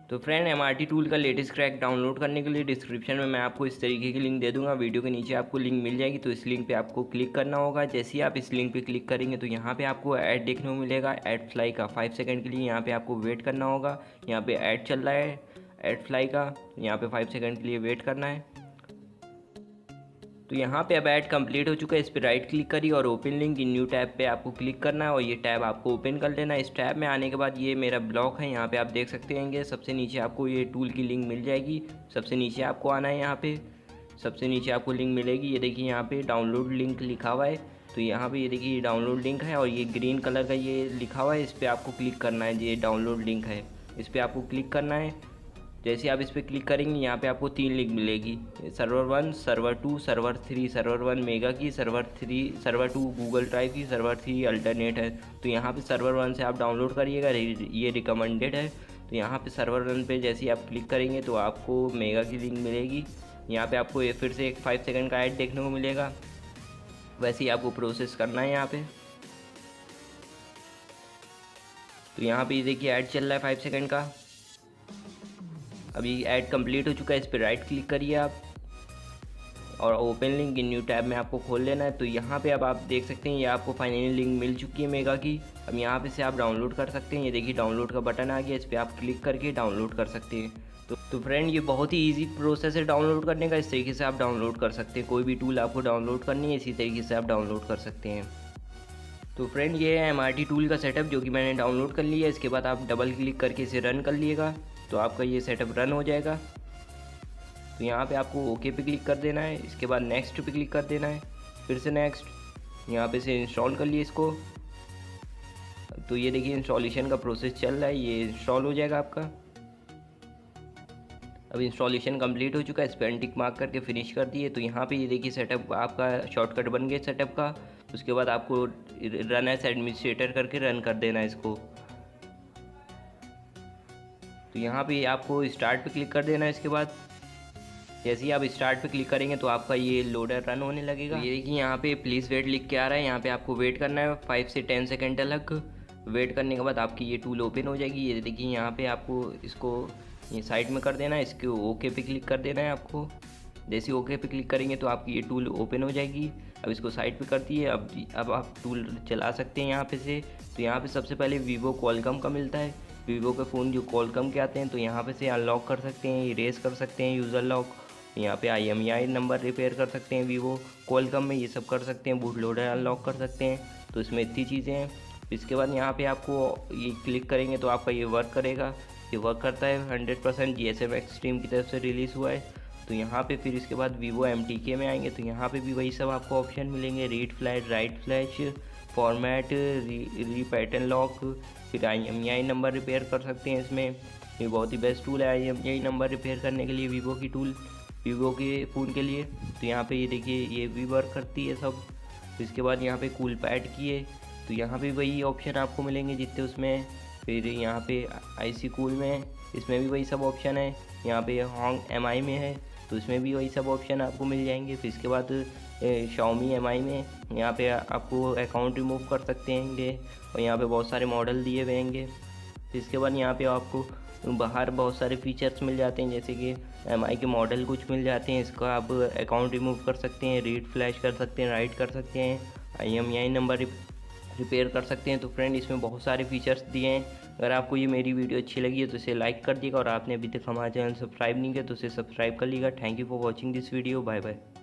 तो friend MRT tool का latest crack download करने के लिए डिस्क्रिप्शन में मैं आपको इस तरीके की लिंक दे दूंगा। वीडियो के नीचे आपको लिंक मिल जाएगी, तो इस लिंक पे आपको क्लिक करना होगा। जैसे ही आप इस लिंक पे क्लिक करेंगे तो यहाँ पे आपको ऐड देखने को मिलेगा, ऐड फ्लाई का 5 सेकंड के लिए यहाँ पे आपको वेट करना होगा। यहाँ पे ऐड चल रहा है ऐड फ्लाई का, यहाँ पे 5 सेकंड के लिए वेट करना है। तो यहाँ पे अब ऐड कंप्लीट हो चुका है। इस पर राइट क्लिक करिए और open link in new tab पे आपको क्लिक करना है और ये टैब आपको ओपन कर लेना है। इस टैब में आने के बाद ये मेरा ब्लॉग है, यहाँ पे आप देख सकते हैं। सबसे नीचे आपको ये टूल की लिंक मिल जाएगी। सबसे नीचे आपको आना है, यहाँ पे सबसे नीचे आपको लिंक मिलेगी। ये देखिए यहाँ पे डाउनलोड लिंक लिखा हुआ है। तो यहाँ पे ये देखिए ये डाउनलोड लिंक है और ये ग्रीन कलर का ये लिखा हुआ है, इस पर आपको क्लिक करना है। ये डाउनलोड लिंक है, इस पर आपको क्लिक करना है। जैसे आप इस पर क्लिक करेंगे यहाँ पे आपको 3 लिंक मिलेगी, server 1, server 2, server 3। Server 1 mega की, सर्वर 2 गूगल ड्राइव की, सर्वर 3 अल्टरनेट है। तो यहाँ पे सर्वर 1 से आप डाउनलोड करिएगा, ये रिकमेंडेड है। तो यहाँ पे सर्वर 1 पे जैसे ही आप क्लिक करेंगे तो आपको मेगा की लिंक मिलेगी। यहाँ पे आपको ये फिर से एक 5 सेकंड का ऐड देखने को मिलेगा। वैसे ही आपको प्रोसेस करना है यहाँ पे। तो यहाँ पे देखिए ऐड चल रहा है 5 सेकंड का। अभी ऐड कंप्लीट हो चुका है। इस पर राइट क्लिक करिए आप और open link in new tab में आपको खोल लेना है। तो यहाँ पे अब आप देख सकते हैं ये आपको फाइनली लिंक मिल चुकी है मेगा की। अब यहाँ पे से आप डाउनलोड कर सकते हैं। ये देखिए डाउनलोड का बटन आ गया, इस पर आप क्लिक करके डाउनलोड कर सकते हैं। तो फ्रेंड ये बहुत ही ईजी प्रोसेस है डाउनलोड करने का। इस तरीके से आप डाउनलोड कर सकते हैं। कोई भी टूल आपको डाउनलोड करनी है इसी तरीके से आप डाउनलोड कर सकते हैं। तो फ्रेंड ये है MRT टूल का सेटअप जो कि मैंने डाउनलोड कर लिया है। इसके बाद आप डबल क्लिक करके इसे रन कर लिएगा तो आपका ये सेटअप रन हो जाएगा। तो यहाँ पे आपको ओके पे क्लिक कर देना है। इसके बाद नेक्स्ट पे क्लिक कर देना है, फिर से नेक्स्ट। यहाँ पे से इंस्टॉल कर लिए इसको। तो ये देखिए इंस्टॉलेशन का प्रोसेस चल रहा है, ये इंस्टॉल हो जाएगा आपका। अब इंस्टॉलेशन कंप्लीट हो चुका है। इस पर टिक मार्क करके फिनिश कर दिए। तो यहाँ पे ये देखिए सेटअप आपका शॉर्टकट बन गया सेटअप का। उसके बाद आपको रन एज एडमिनिस्ट्रेटर करके रन कर देना है इसको। तो यहाँ पे आपको स्टार्ट पे क्लिक कर देना है। इसके बाद जैसे ही आप स्टार्ट पे क्लिक करेंगे तो आपका ये लोडर रन होने लगेगा। तो ये देखिए यहाँ पे प्लीज़ वेट लिख के आ रहा है। यहाँ पे आपको वेट करना है 5 से 10 सेकंड तक। वेट करने के बाद आपकी ये टूल ओपन हो जाएगी। ये देखिए यहाँ पे आपको इसको ये साइड में कर देना है, इसके ओके पे क्लिक कर देना है आपको। जैसे ओके पे क्लिक करेंगे तो आपकी ये टूल ओपन हो जाएगी। अब इसको साइड पे कर दिए। अब आप टूल चला सकते हैं यहाँ पे से। तो यहाँ पे सबसे पहले वीवो कॉलकम का मिलता है। वीवो के फ़ोन जो कॉलकम के आते हैं तो यहाँ पे से अनलॉक कर सकते हैं, इरेज कर सकते हैं यूज़र लॉक। यहाँ पे IMEI नंबर रिपेयर कर सकते हैं वीवो कॉलकम में, ये सब कर सकते हैं। बूट लोडर अनलॉक कर सकते हैं। तो इसमें इतनी चीज़ें हैं। इसके बाद यहाँ पे आपको ये क्लिक करेंगे तो आपका ये वर्क करेगा। ये वर्क करता है 100%। GSM एक्सट्रीम की तरफ से रिलीज़ हुआ है। तो यहाँ पे फिर इसके बाद वीवो MTK में आएंगे तो यहाँ पे भी वही सब आपको ऑप्शन मिलेंगे, read flash, right flash, format, री पैटर्न लॉक। फिर IMEI नंबर रिपेयर कर सकते हैं इसमें। ये बहुत ही बेस्ट टूल है IMEI नंबर रिपेयर करने के लिए, वीवो की टूल, वीवो के फ़ोन के लिए। तो यहाँ पे ये देखिए ये भी वर्क करती है सब। इसके बाद यहाँ पे कूल पैड की है तो यहाँ पे वही ऑप्शन आपको मिलेंगे जितने उसमें। फिर यहाँ पे IC कूल में, इसमें भी वही सब ऑप्शन है। यहाँ पे हॉन्ग MI में है तो इसमें भी वही सब ऑप्शन आपको मिल जाएंगे। फिर इसके बाद Xiaomi MI में यहाँ पे आपको अकाउंट रिमूव कर सकते हैं और यहाँ पे बहुत सारे मॉडल दिए हुए हैं। फिर इसके बाद यहाँ पे आपको बाहर बहुत सारे फीचर्स मिल जाते हैं, जैसे कि MI के मॉडल कुछ मिल जाते हैं। इसका आप अकाउंट रिमूव कर सकते हैं, रीड फ्लैश कर सकते हैं, राइट कर सकते हैं, IMEI नंबर रिपेयर कर सकते हैं। तो फ्रेंड इसमें बहुत सारे फीचर्स दिए हैं। अगर आपको ये मेरी वीडियो अच्छी लगी है तो इसे लाइक कर दिएगा और आपने अभी तक हमारा चैनल सब्सक्राइब नहीं किया तो इसे सब्सक्राइब कर लीजिएगा। Thank you for watching this video. Bye bye.